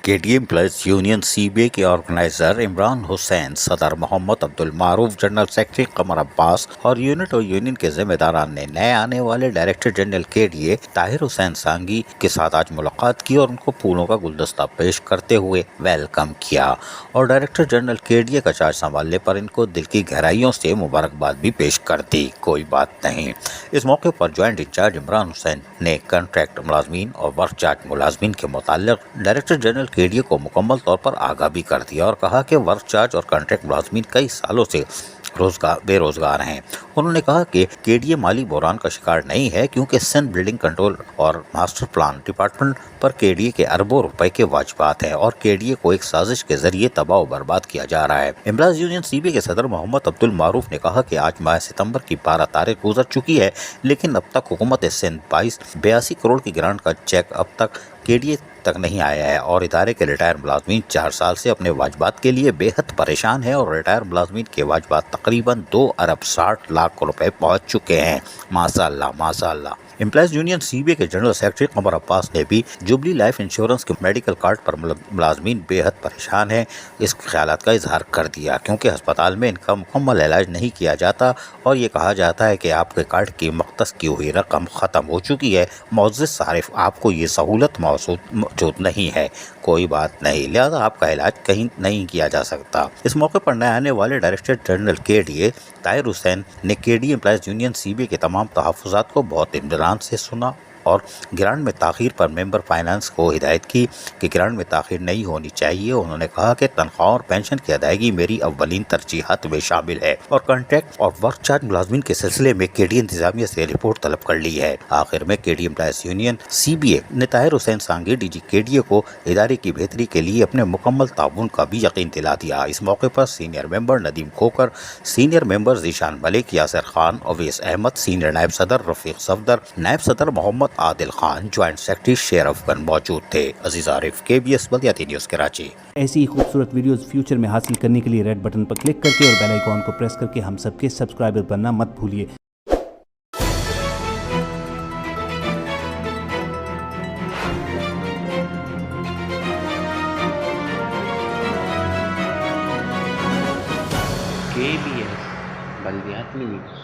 کے D employees union C B A کے organizer Imran Hussain, صدر محمد عبدالمعروف، جنرل سیکرٹری قمر عباس اور یونٹ اور یونین کے ذمہ داران نے نئے آنے والے director general K D A Tahir حسین سانگھی کے ساتھ آج ملاقات کی اور ان کو پھولوں کا گلدستہ پیش کرتے ہوئے ویلکم کیا اور ڈائریکٹر جنرل کے ڈی اے کا چارج سنبھالنے پر ان کو دل کی گہرائیوں سے مبارکباد بھی پیش کر دی۔ کوئی بات نہیں۔ اس موقع پر جوائنٹ انچارج عمران حسین نے کنٹریکٹ ملازمین اور ورک چارج ملازمین کے متعلق ڈائریکٹر جنرل کے ڈی اے کو مکمل طور پر آگاہ بھی کر دیا اور کہا کہ ورک چارج اور کنٹریکٹ ملازمین کئی سالوں سے بے روزگار ہیں۔ انہوں نے کہا کہ کے ڈی اے مالی بحران کا شکار نہیں ہے کیونکہ سندھ بلڈنگ کنٹرول اور ماسٹر پلان ڈپارٹمنٹ پر کے ڈی اے کے اربوں روپے کے واجبات ہیں اور کے ڈی اے کو ایک سازش کے ذریعے تباہ و برباد کیا جا رہا ہے۔ Employees union C B A کے صدر محمد عبدالمعروف نے کہا کہ آج ماہ ستمبر کی 12 تاریخ گزر چکی ہے لیکن اب تک حکومت سندھ 82 کروڑ کی گرانٹ کا چیک اب تک کے ڈی اے تک نہیں آیا ہے اور ادارے کے ریٹائر ملازمین 4 سال سے اپنے واجبات کے لیے بے حد پریشان ہیں اور ریٹائر ملازمین کے واجبات تقریباً 2 ارب 60 لاکھ روپے پہنچ چکے ہیں۔ ماشاء اللہ ماشاء اللہ۔ Employees union C B A کے جنرل سیکرٹری قمر عباس نے بھی جبلی لائف انشورنس کے میڈیکل کارڈ پر ملازمین بے حد پریشان ہیں اس خیالات کا اظہار کر دیا کیونکہ ہسپتال میں ان کا مکمل علاج نہیں کیا جاتا اور یہ کہا جاتا ہے کہ آپ کے کارڈ کی مختص کی ہوئی رقم ختم ہو چکی ہے، معزز صارف آپ کو یہ سہولت موجود نہیں ہے۔ کوئی بات نہیں، لہذا آپ کا علاج کہیں نہیں کیا جا سکتا۔ اس موقع پر نئے آنے والے director general K D A Tahir Hussain نے K D A employees union C B A کے تمام تحفظات کو بہت اطمینان سے سنا اور گرانٹ میں تاخیر پر ممبر فائنانس کو ہدایت کی کہ گرانٹ میں تاخیر نہیں ہونی چاہیے۔ انہوں نے کہا کہ تنخواہ اور پینشن کی ادائیگی میری اولین ترجیحات میں شامل ہے اور کنٹریکٹ اور ورک چارج ملازمین کے سلسلے میں کے ڈی انتظامیہ سے رپورٹ طلب کر لی ہے۔ آخر میں K D employees union C B A نے طاہر حسین سانگھی ڈی جی کے ڈی اے کو ادارے کی بہتری کے لیے اپنے مکمل تعاون کا بھی یقین دلا دیا۔ اس موقع پر senior member Nadeem Khokhar, senior member Zeeshan Malik, Yasir Khan, Owais Ahmed, senior نائب صدر رفیق صفدر، نائب صدر محمد عادل خان، جوائنٹ سیکرٹری شیر افغان موجود تھے۔ Aziz Arif, K B S بلدیاتی نیوز کراچی۔ ایسی ہی خوبصورت ویڈیوز فیوچر میں حاصل کرنے کے لیے ریڈ بٹن پر کلک کر کے اور بیل آئیکن کو پریس کر کے ہم سب کے سبسکرائبر بننا مت بھولیے۔ KBS بلدیاتی نیوز۔